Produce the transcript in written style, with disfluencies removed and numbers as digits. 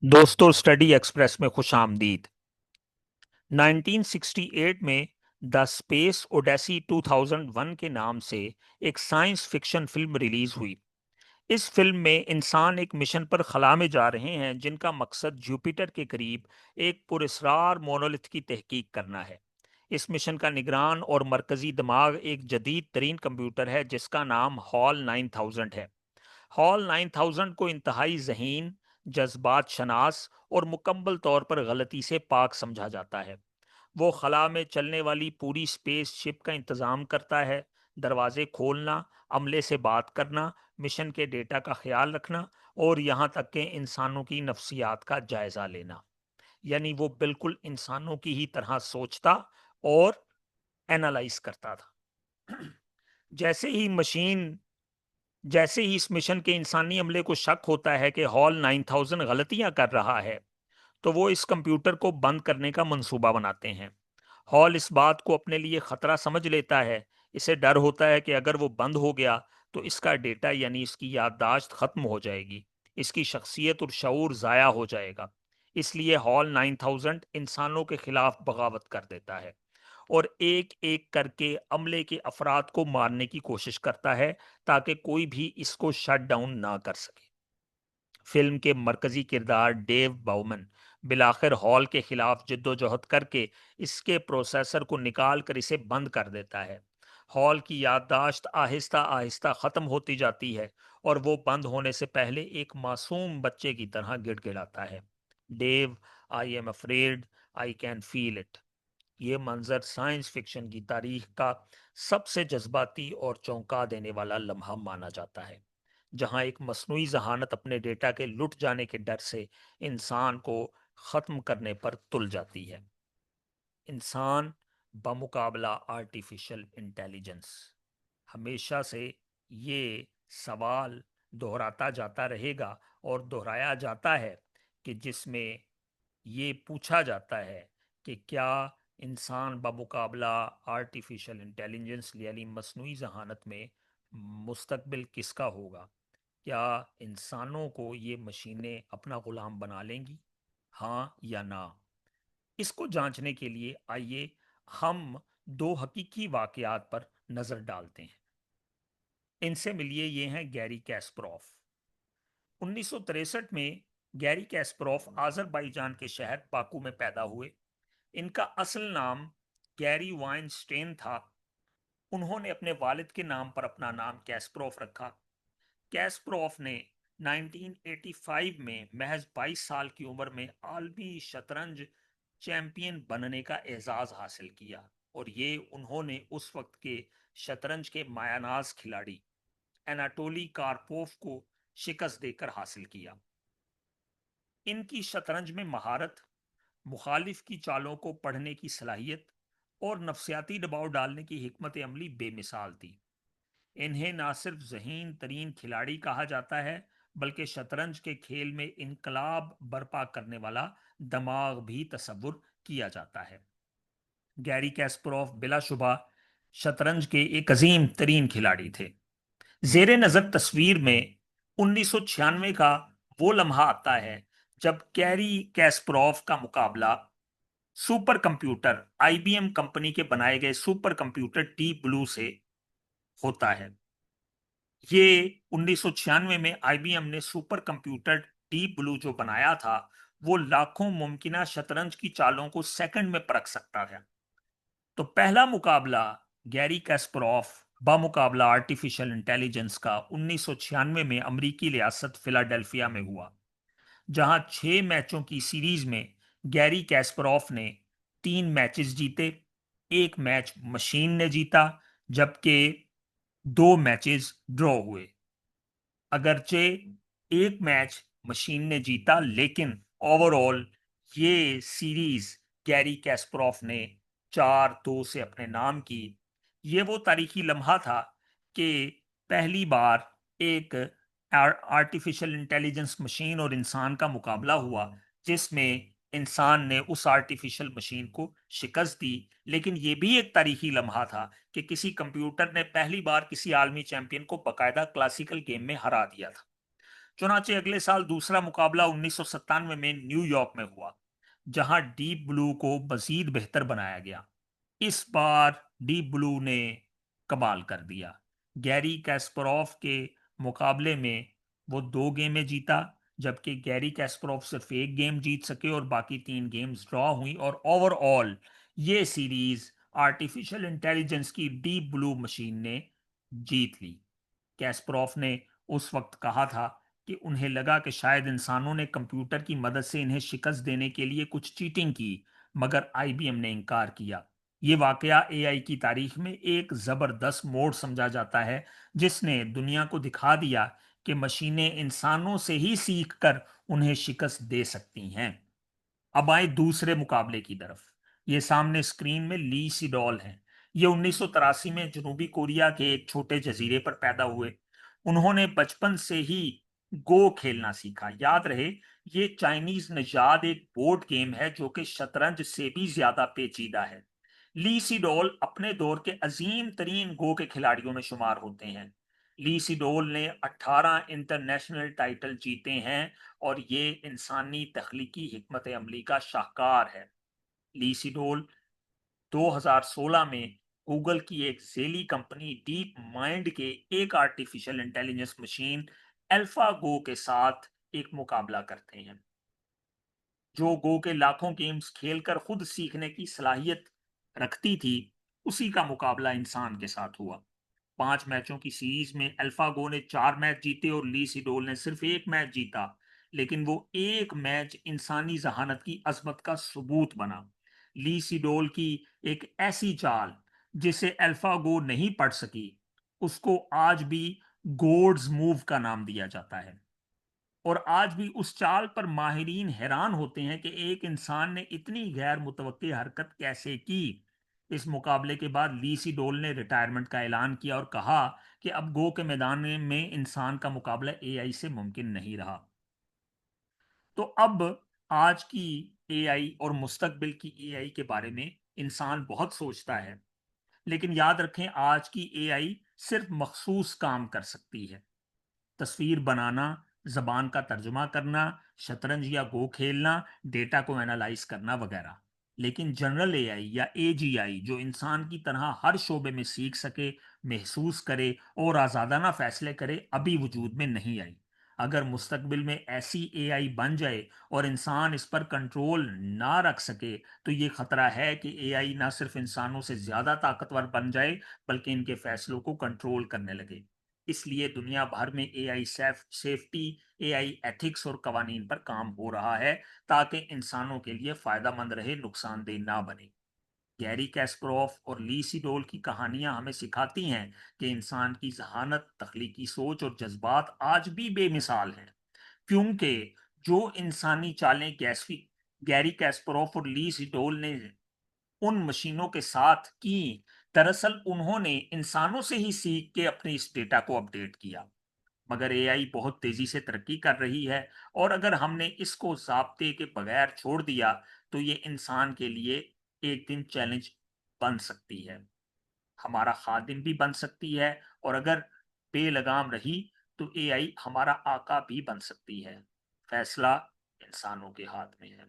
दोस्तों, study express में खुश आमदीद। 1968 में द स्पेस ओडेसी 2001 के नाम से एक साइंस फिक्शन फिल्म रिलीज हुई। इस फिल्म में इंसान एक मिशन पर खला में जा रहे हैं जिनका मकसद जुपिटर के करीब एक पुरस्रार मोनोलिथ की तहकीक करना है। इस मिशन का निगरान और मरकजी दिमाग एक जदीद तरीन कंप्यूटर है जिसका नाम हॉल 9000 है। हॉल 9000 को इंतहाई जहीन, जज्बात शनास और मुकम्मल तौर पर गलती से पाक समझा जाता है। वो खला में चलने वाली पूरी स्पेस शिप का इंतज़ाम करता है। दरवाजे खोलना, अमले से बात करना, मिशन के डेटा का ख्याल रखना और यहाँ तक कि इंसानों की नफ्सियात का जायज़ा लेना। यानी वो बिल्कुल इंसानों की ही तरह सोचता और एनालाइज करता था। जैसे ही मशीन जैसे ही इस मिशन के इंसानी अमले को शक होता है कि हॉल 9000 गलतियां कर रहा है, तो वो इस कंप्यूटर को बंद करने का मंसूबा बनाते हैं। हॉल इस बात को अपने लिए खतरा समझ लेता है। इसे डर होता है कि अगर वो बंद हो गया तो इसका डेटा यानी इसकी याददाश्त खत्म हो जाएगी, इसकी शख्सियत और शऊर ज़ाया हो जाएगा। इसलिए हॉल 9000 इंसानों के खिलाफ बगावत कर देता है और एक एक करके अमले के अफराद को मारने की कोशिश करता है ताकि कोई भी इसको शट डाउन ना कर सके। फिल्म के मरकजी किरदार डेव बाउमन बिलाखिर हॉल के खिलाफ जिद्दोजहद करके इसके प्रोसेसर को निकाल कर इसे बंद कर देता है। हॉल की याददाश्त आहिस्ता आहिस्ता खत्म होती जाती है और वो बंद होने से पहले एक मासूम बच्चे की तरह गिड़गिड़ाता है, Dave, I am afraid, I can feel it. ये मंजर साइंस फिक्शन की तारीख का सबसे जज्बाती और चौंका देने वाला लम्हा माना जाता है, जहां एक मसनूई जहानत अपने डेटा के लुट जाने के डर से इंसान को खत्म करने पर तुल जाती है। इंसान बमुकाबला आर्टिफिशियल इंटेलिजेंस। हमेशा से ये सवाल दोहराता जाता रहेगा और दोहराया जाता है कि जिसमें ये पूछा जाता है कि क्या इंसान बमुकाबला आर्टिफिशियल इंटेलिजेंस यानी मसनूई जहानत में मुस्तकबिल किसका होगा? क्या इंसानों को ये मशीनें अपना गुलाम बना लेंगी, हाँ या ना? इसको जांचने के लिए आइए हम दो हकीकी वाकयात पर नजर डालते हैं। इनसे मिलिए, ये हैं गैरी कैस्परोफ। 1963 में गैरी कैस्परोफ आज़रबाईजान के शहर बाकू में पैदा हुए। इनका असल नाम गैरी वाइनस्टेन था। उन्होंने अपने वालिद के नाम पर अपना नाम कैस्परोफ रखा। कैस्परोफ ने 1985 में महज 22 साल की उम्र में आलमी शतरंज चैंपियन बनने का एजाज हासिल किया और ये उन्होंने उस वक्त के शतरंज के मायानाज खिलाड़ी एनाटोली कार्पोव को शिकस्त देकर हासिल किया। इनकी शतरंज में महारत, मुखालिफ की चालों को पढ़ने की सलाहियत और नफसियाती दबाव डालने की हिकमत अमली बेमिसाल थी। इन्हें ना सिर्फ ज़हीन तरीन खिलाड़ी कहा जाता है, बल्कि शतरंज के खेल में इनकलाब बर्पा करने वाला दिमाग भी तस्वुर किया जाता है। गैरी कैस्परोव बिलाशुबा शतरंज के एक अजीम तरीन खिलाड़ी थे। जेर नज़र तस्वीर में 1996 का वो लम्हा आता है जब कैरी कैस्परोव का मुकाबला सुपर कंप्यूटर आईबीएम कंपनी के बनाए गए सुपर कंप्यूटर डीप ब्लू से होता है। ये 1996 में आईबीएम ने सुपर कंप्यूटर डीप ब्लू जो बनाया था, वो लाखों मुमकिना शतरंज की चालों को सेकंड में परख सकता था। तो पहला मुकाबला गैरी कैस्परोफ बामुकाबला आर्टिफिशियल इंटेलिजेंस का 1996 में अमरीकी रियासत फिलाडेल्फिया में हुआ, जहां 6 मैचों की सीरीज में गैरी कैस्परोफ ने 3 मैचेस जीते। एक मैच मशीन ने जीता, जबकि 2 मैचेस ड्रॉ हुए। अगरचे एक मैच मशीन ने जीता, लेकिन ओवरऑल ये सीरीज गैरी कैस्परोफ ने 4-2 से अपने नाम की। ये वो तारीखी लम्हा था कि पहली बार एक आर्टिफिशियल इंटेलिजेंस मशीन और इंसान का मुकाबला हुआ जिसमें इंसान ने उस आर्टिफिशियल मशीन को शिकस्त दी। लेकिन ये भी एक तारीखी लम्हा था कि किसी कंप्यूटर ने पहली बार किसी आलमी चैंपियन को बाकायदा क्लासिकल गेम में हरा दिया था। चुनांचे अगले साल दूसरा मुकाबला 1997 में न्यूयॉर्क में हुआ, जहां डीप ब्लू को मजीद बेहतर बनाया गया। इस बार डीप ब्लू ने कमाल कर दिया। गैरी कैस्परोव के मुकाबले में वो 2 गेमें जीता, जबकि गैरी कैस्परोव सिर्फ एक गेम जीत सके और बाकी 3 गेम्स ड्रॉ हुई। और ओवरऑल ये सीरीज आर्टिफिशियल इंटेलिजेंस की डीप ब्लू मशीन ने जीत ली। कैस्परोव ने उस वक्त कहा था कि उन्हें लगा कि शायद इंसानों ने कंप्यूटर की मदद से इन्हें शिकस्त देने के लिए कुछ चीटिंग की, मगर आईबीएम ने इनकार किया। ये वाकया एआई की तारीख में एक जबरदस्त मोड़ समझा जाता है, जिसने दुनिया को दिखा दिया कि मशीनें इंसानों से ही सीखकर उन्हें शिकस्त दे सकती हैं। अब आए दूसरे मुकाबले की तरफ। ये सामने स्क्रीन में ली सिडोल हैं। ये 1983 में जनूबी कोरिया के एक छोटे जजीरे पर पैदा हुए। उन्होंने बचपन से ही गो खेलना सीखा। याद रहे, ये चाइनीज नजाद एक बोर्ड गेम है जो कि शतरंज से भी ज्यादा पेचीदा है। ली सिडोल अपने दौर के अजीम तरीन गो के खिलाड़ियों में शुमार होते हैं। ली सिडोल ने 18 इंटरनेशनल टाइटल जीते हैं और ये इंसानी तख्लीकी हिकमत अमली का शाहकार है। ली सिडोल 2016 में गूगल की एक झेली कंपनी डीप माइंड के एक आर्टिफिशियल इंटेलिजेंस मशीन अल्फा गो के साथ एक मुकाबला करते हैं। जो गो के लाखों गेम्स खेलकर खुद सीखने की सलाहियत रखती थी, उसी का मुकाबला इंसान के साथ हुआ। 5 मैचों की सीरीज में अल्फागो ने 4 मैच जीते और ली सिडोल ने सिर्फ एक मैच जीता, लेकिन वो एक मैच इंसानी जहानत की अजमत का सबूत बना। ली सिडोल की एक ऐसी चाल जिसे अल्फागो नहीं पढ़ सकी, उसको आज भी गोड्स मूव का नाम दिया जाता है। और आज भी उस चाल पर माहिरीन हैरान होते हैं कि एक इंसान ने इतनी गैर मुतवक्की हरकत कैसे की। इस मुकाबले के बाद ली सीडोल ने रिटायरमेंट का ऐलान किया और कहा कि अब गो के मैदान में इंसान का मुकाबला एआई से मुमकिन नहीं रहा। तो अब आज की एआई और मुस्तकबिल की एआई के बारे में इंसान बहुत सोचता है, लेकिन याद रखें, आज की एआई सिर्फ मखसूस काम कर सकती है। तस्वीर बनाना, जबान का तर्जुमा करना, शतरंज या गो खेलना, डेटा को एनालाइज करना वगैरह। लेकिन जनरल एआई या एजीआई जो इंसान की तरह हर शोबे में सीख सके, महसूस करे और आज़ादाना फैसले करे, अभी वजूद में नहीं आई। अगर मुस्तकबिल में ऐसी एआई बन जाए और इंसान इस पर कंट्रोल ना रख सके, तो ये खतरा है कि एआई ना सिर्फ इंसानों से ज्यादा ताकतवर बन जाए, बल्कि इनके फैसलों को कंट्रोल करने लगे। इसलिए दुनिया भर में एआई सेफ्टी, एआई एथिक्स और कवानीन पर काम हो रहा है, ताकि इंसानों के लिए फायदेमंद रहे, नुकसानदेह ना बने। गैरी कैस्परोव और ली सिडोल की कहानियां हमें सिखाती हैं कि इंसान की जहानत, तख्लीकी सोच और जज्बात आज भी बेमिसाल हैं, क्योंकि जो इंसानी चालें गैरी कैस्परोव और ली सिडोल ने उन मशीनों के साथ की, दरअसल उन्होंने इंसानों से ही सीख के अपने इस डेटा को अपडेट किया। मगर एआई बहुत तेजी से तरक्की कर रही है, और अगर हमने इसको ज़ाब्ते के बगैर छोड़ दिया, तो ये इंसान के लिए एक दिन चैलेंज बन सकती है, हमारा खादिम भी बन सकती है, और अगर बेलगाम रही तो एआई हमारा आका भी बन सकती है। फैसला इंसानों के हाथ में है।